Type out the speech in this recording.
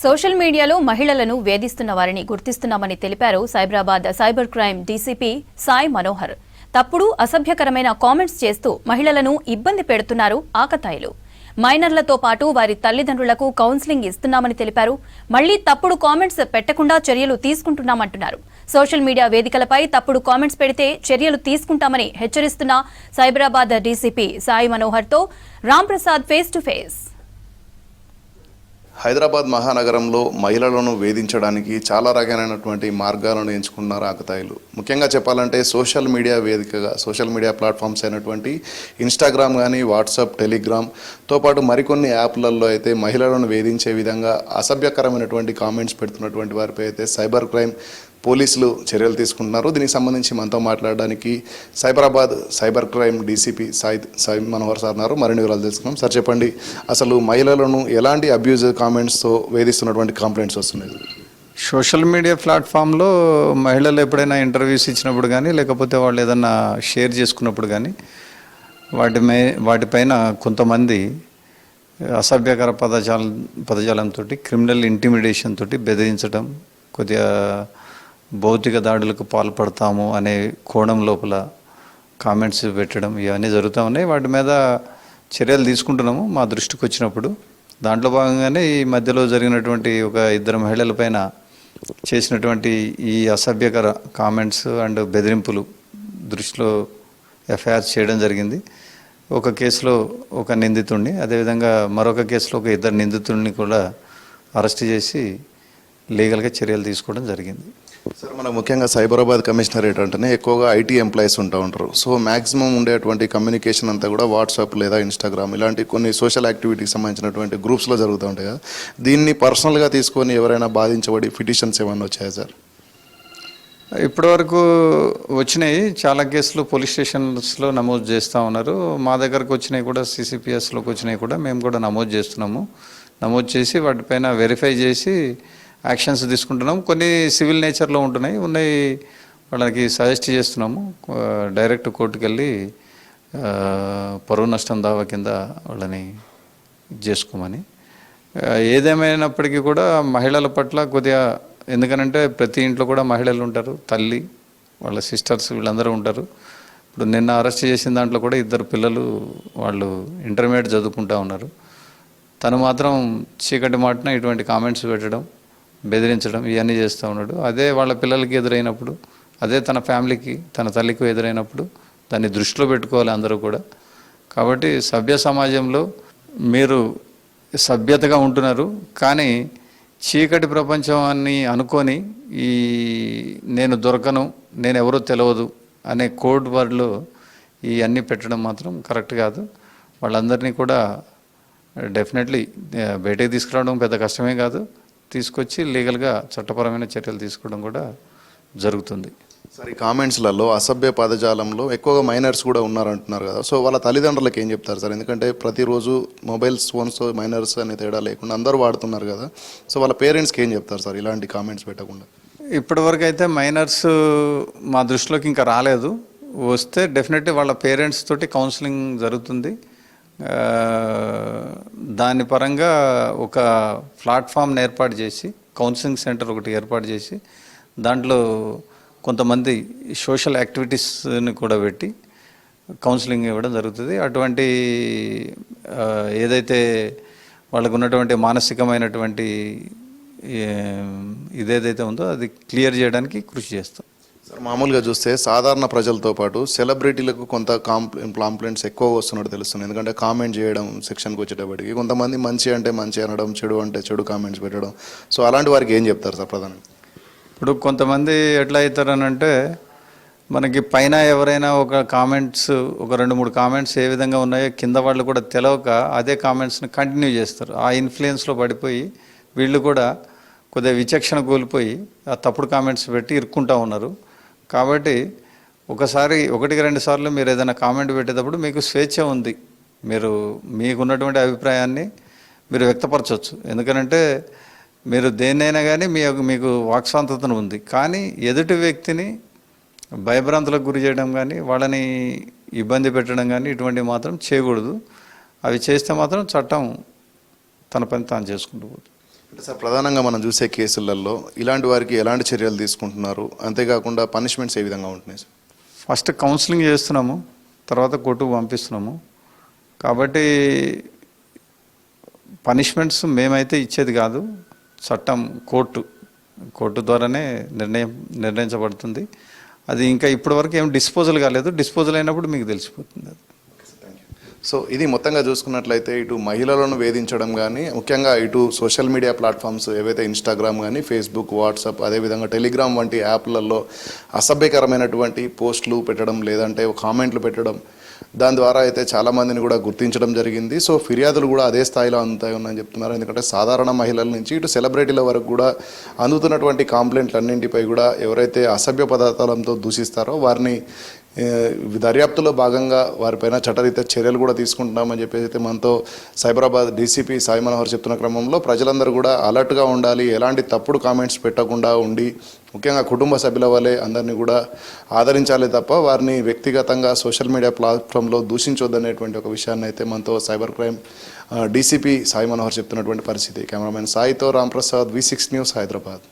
Social మీడియాలో మహిళలను వేధిస్తున్న వారిని గుర్తిస్తున్నామని తెలిపారు Cyberabad cyber crime DCP Sai Manohar. తప్పుడు అసభ్యకరమైన కామెంట్స్ చేస్తూ మహిళలను ఇబ్బంది పెడుతున్నారు ఆకతాయిలు. మైనర్లతో పాటు వారి తల్లిదండ్రులకు కౌన్సిలింగ్ ఇస్తున్నామని తెలిపారు. మళ్లీ తప్పుడు కామెంట్స్ పెట్టకుండా చర్యలు తీసుకుంటున్నామంటున్నారు. సోషల్ మీడియా వేదికలపై తప్పుడు కామెంట్స్ పెడితే చర్యలు తీసుకుంటామని హెచ్చరిస్తున్న సైబరాబాద్ డీసీపీ సాయి మనోహర్ తో Ram Prasad face to face. Hyderabad మహానగరంలో మహిళలను వేధించడానికి చాలా రకాలైనటువంటి మార్గాలను ఎంచుకున్నారు ఆకతాయిలు. ముఖ్యంగా చెప్పాలంటే సోషల్ మీడియా వేదికగా సోషల్ మీడియా ప్లాట్ఫామ్స్ అయినటువంటి ఇన్స్టాగ్రామ్ కానీ వాట్సాప్, టెలిగ్రామ్తో పాటు మరికొన్ని యాప్లలో అయితే మహిళలను వేధించే విధంగా అసభ్యకరమైనటువంటి కామెంట్స్ పెడుతున్నటువంటి వారిపై అయితే సైబర్ క్రైమ్ పోలీసులు చర్యలు తీసుకుంటున్నారు. దీనికి సంబంధించి మనతో మాట్లాడడానికి Cyberabad cyber crime DCP Sai Manohar sir ఉన్నారు. మరిన్ని వివరాలు తెలుసుకున్నాం. సార్ చెప్పండి, అసలు మహిళలను ఎలాంటి అబ్యూజివ్ కామెంట్స్తో వేధిస్తున్నటువంటి కంప్లైంట్స్ వస్తున్నాయి? సోషల్ మీడియా ప్లాట్ఫామ్లో మహిళలు ఎప్పుడైనా ఇంటర్వ్యూస్ ఇచ్చినప్పుడు కానీ లేకపోతే వాళ్ళు ఏదన్నా షేర్ చేసుకున్నప్పుడు కానీ వాటిపైన కొంతమంది అసభ్యకర పదజాలంతో క్రిమినల్ ఇంటిమిడేషన్ తోటి బెదిరించడం, కొద్దిగా భౌతిక దాడులకు పాల్పడతాము అనే కోణం లోపల కామెంట్స్ పెట్టడం ఇవన్నీ జరుగుతూ ఉన్నాయి. వాటి మీద చర్యలు తీసుకుంటున్నాము మా దృష్టికి వచ్చినప్పుడు. దాంట్లో భాగంగానే ఈ మధ్యలో జరిగినటువంటి ఒక 2 మహిళలపైన చేసినటువంటి ఈ అసభ్యకర కామెంట్స్ అండ్ బెదిరింపులు దృష్టిలో ఎఫ్ఐఆర్ చేయడం జరిగింది. ఒక కేసులో ఒక నిందితుడిని, అదేవిధంగా మరొక కేసులో ఒక 2 నిందితుడిని కూడా అరెస్ట్ చేసి లీగల్గా చర్యలు తీసుకోవడం జరిగింది. సార్, మనకు ముఖ్యంగా సైబరాబాద్ కమిషనరేట్ అంటేనే ఎక్కువగా ఐటీ ఎంప్లాయీస్ ఉంటూ ఉంటారు. సో మ్యాక్సిమం ఉండేటువంటి కమ్యూనికేషన్ అంతా కూడా వాట్సాప్ లేదా ఇన్స్టాగ్రామ్ ఇలాంటి కొన్ని సోషల్ యాక్టివిటీకి సంబంధించినటువంటి గ్రూప్స్లో జరుగుతూ ఉంటాయి కదా. దీన్ని పర్సనల్గా తీసుకొని ఎవరైనా బాధించబడి పిటిషన్స్ ఏమన్నా వచ్చాయా సార్? ఇప్పటివరకు వచ్చినాయి చాలా కేసులు పోలీస్ స్టేషన్స్లో నమోదు చేస్తూ ఉన్నారు. మా దగ్గరకు వచ్చినాయి కూడా, సిసిపిఎస్లోకి వచ్చినాయి కూడా మేము కూడా నమోదు చేస్తున్నాము. నమోదు చేసి వాటిపైన వెరిఫై చేసి యాక్షన్స్ తీసుకుంటున్నాము. కొన్ని సివిల్ నేచర్లో ఉన్నాయి, వాళ్ళకి సజెస్ట్ చేస్తున్నాము డైరెక్ట్ కోర్టుకు వెళ్ళి పరువు నష్టం దావా కింద వాళ్ళని చేసుకోమని. ఏదేమైనప్పటికీ కూడా మహిళల పట్ల కొద్దిగా, ఎందుకనంటే ప్రతి ఇంట్లో కూడా మహిళలు ఉంటారు, తల్లి, వాళ్ళ సిస్టర్స్ వీళ్ళందరూ ఉంటారు. ఇప్పుడు నిన్న అరెస్ట్ చేసిన దాంట్లో కూడా 2 పిల్లలు వాళ్ళు ఇంటర్మీడియట్ చదువుకుంటూ ఉన్నారు. తను మాత్రం చీకటి మాటన ఇటువంటి కామెంట్స్ పెట్టడం, బెదిరించడం ఇవన్నీ చేస్తూ ఉన్నాడు. అదే వాళ్ళ పిల్లలకి ఎదురైనప్పుడు, అదే తన ఫ్యామిలీకి, తన తల్లికి ఎదురైనప్పుడు దాన్ని దృష్టిలో పెట్టుకోవాలి అందరూ కూడా. కాబట్టి సభ్య సమాజంలో మీరు సభ్యతగా ఉంటున్నారు, కానీ చీకటి ప్రపంచం అని అనుకొని ఈ నేను దొరకను, నేను ఎవరో తెలియదు అనే కోడ్ వర్డ్లో ఈ అన్నీ పెట్టడం మాత్రం కరెక్ట్ కాదు. వాళ్ళందరినీ కూడా డెఫినెట్లీ బయటకు తీసుకురావడం పెద్ద కష్టమే కాదు, తీసుకొచ్చి లీగల్గా చట్టపరమైన చర్యలు తీసుకోవడం కూడా జరుగుతుంది. సార్, ఈ కామెంట్స్లలో అసభ్య పదజాలంలో ఎక్కువగా మైనర్స్ కూడా ఉన్నారంటున్నారు కదా. సో వాళ్ళ తల్లిదండ్రులకు ఏం చెప్తారు సార్? ఎందుకంటే ప్రతిరోజు మొబైల్స్, ఫోన్స్ మైనర్స్ అనే తేడా లేకుండా అందరూ వాడుతున్నారు కదా. సో వాళ్ళ పేరెంట్స్కి ఏం చెప్తారు సార్ ఇలాంటి కామెంట్స్ పెట్టకుండా? ఇప్పటివరకు అయితే మైనర్స్ మా దృష్టిలోకి ఇంకా రాలేదు. వస్తే డెఫినెట్లీ వాళ్ళ పేరెంట్స్ తోటి కౌన్సిలింగ్ జరుగుతుంది. దాని పరంగా ఒక ప్లాట్ఫామ్ని ఏర్పాటు చేసి, కౌన్సిలింగ్ సెంటర్ ఒకటి ఏర్పాటు చేసి దాంట్లో కొంతమంది సోషల్ యాక్టివిటీస్ని కూడా పెట్టి కౌన్సిలింగ్ ఇవ్వడం జరుగుతుంది. అటువంటి ఏదైతే వాళ్ళకు ఉన్నటువంటి మానసికమైనటువంటి ఇదేదైతే ఉందో అది క్లియర్ చేయడానికి కృషి చేస్తాం. సార్, మామూలుగా చూస్తే సాధారణ ప్రజలతో పాటు సెలబ్రిటీలకు కొంత కాంప్లైంట్స్ ఎక్కువ వస్తున్నట్టు తెలుస్తుంది. ఎందుకంటే కామెంట్ చేయడం సెక్షన్కి వచ్చేటప్పటికి కొంతమంది మంచి అంటే మంచి అనడం, చెడు అంటే చెడు కామెంట్స్ పెట్టడం. సో అలాంటి వారికి ఏం చెప్తారు సార్ ప్రధానంగా? ఇప్పుడు కొంతమంది ఎట్లా అవుతారనంటే, మనకి పైన ఎవరైనా ఒక కామెంట్స్, ఒక 2-3 కామెంట్స్ ఏ విధంగా ఉన్నాయో కింద వాళ్ళు కూడా తెలవక అదే కామెంట్స్ని కంటిన్యూ చేస్తారు. ఆ ఇన్ఫ్లుయెన్స్లో పడిపోయి వీళ్ళు కూడా కొద్దిగా విచక్షణ కోల్పోయి ఆ తప్పుడు కామెంట్స్ పెట్టి ఇరుక్కుంటూ ఉన్నారు. కాబట్టి 1-2 సార్లు మీరు ఏదైనా కామెంట్ పెట్టేటప్పుడు మీకు స్వేచ్ఛ ఉంది, మీరు మీకున్నటువంటి అభిప్రాయాన్ని మీరు వ్యక్తపరచవచ్చు. ఎందుకంటే మీరు దేన్నైనా కానీ మీకు వాక్స్వాతంత్రం ఉంది. కానీ ఎదుటి వ్యక్తిని భయభ్రాంతులకు గురి చేయడం కానీ, వాళ్ళని ఇబ్బంది పెట్టడం కానీ ఇటువంటివి మాత్రం చేయకూడదు. అవి చేస్తే మాత్రం చట్టం తన పని తాను చేసుకుంటూ పోతుంది. అంటే సార్ ప్రధానంగా మనం చూసే కేసులలో ఇలాంటి వారికి ఎలాంటి చర్యలు తీసుకుంటున్నారు, అంతేకాకుండా పనిష్మెంట్స్ ఏ విధంగా ఉంటున్నాయి సార్? ఫస్ట్ కౌన్సిలింగ్ చేస్తున్నాము, తర్వాత కోర్టుకు పంపిస్తున్నాము. కాబట్టి పనిష్మెంట్స్ మేమైతే ఇచ్చేది కాదు, చట్టం కోర్టు ద్వారానే నిర్ణయించబడుతుంది. అది ఇంకా ఇప్పటివరకు ఏం డిస్పోజల్ కాలేదు. డిస్పోజల్ అయినప్పుడు మీకు తెలిసిపోతుంది అది. సో ఇది మొత్తంగా చూసుకున్నట్లయితే ఇటు మహిళలను వేధించడం కానీ, ముఖ్యంగా ఇటు సోషల్ మీడియా ప్లాట్ఫామ్స్ ఏవైతే ఇన్స్టాగ్రామ్ కానీ, ఫేస్బుక్, వాట్సాప్, అదేవిధంగా టెలిగ్రామ్ వంటి యాప్లలో అసభ్యకరమైనటువంటి పోస్టులు పెట్టడం, లేదంటే కామెంట్లు పెట్టడం, దాని ద్వారా అయితే చాలామందిని కూడా గుర్తించడం జరిగింది. సో ఫిర్యాదులు కూడా అదే స్థాయిలో అందుతాయి ఉన్నాయని చెప్తున్నారు. ఎందుకంటే సాధారణ మహిళల నుంచి ఇటు సెలబ్రిటీల వరకు కూడా అందుతున్నటువంటి కాంప్లైంట్లన్నింటిపై కూడా ఎవరైతే అసభ్య పదార్థాలతో దూషిస్తారో వారిని దర్యాప్తులో భాగంగా వారిపైన చట్టరీత్యా చర్యలు కూడా తీసుకుంటున్నామని చెప్పేసి అయితే మనతో సైబరాబాద్ డీసీపీ సాయి మనోహర్ చెప్తున్న క్రమంలో ప్రజలందరూ కూడా అలర్ట్గా ఉండాలి, ఎలాంటి తప్పుడు కామెంట్స్ పెట్టకుండా ఉండి, ముఖ్యంగా కుటుంబ సభ్యుల వల్లే అందరినీ కూడా ఆదరించాలి తప్ప వారిని వ్యక్తిగతంగా సోషల్ మీడియా ప్లాట్ఫామ్లో దూషించొద్దనేటువంటి ఒక విషయాన్ని అయితే మనతో cyber crime DCP Sai Manohar చెప్తున్నటువంటి పరిస్థితి. కెమెరామెన్ సాయితో రాంప్రసాద్, V6 న్యూస్, హైదరాబాద్.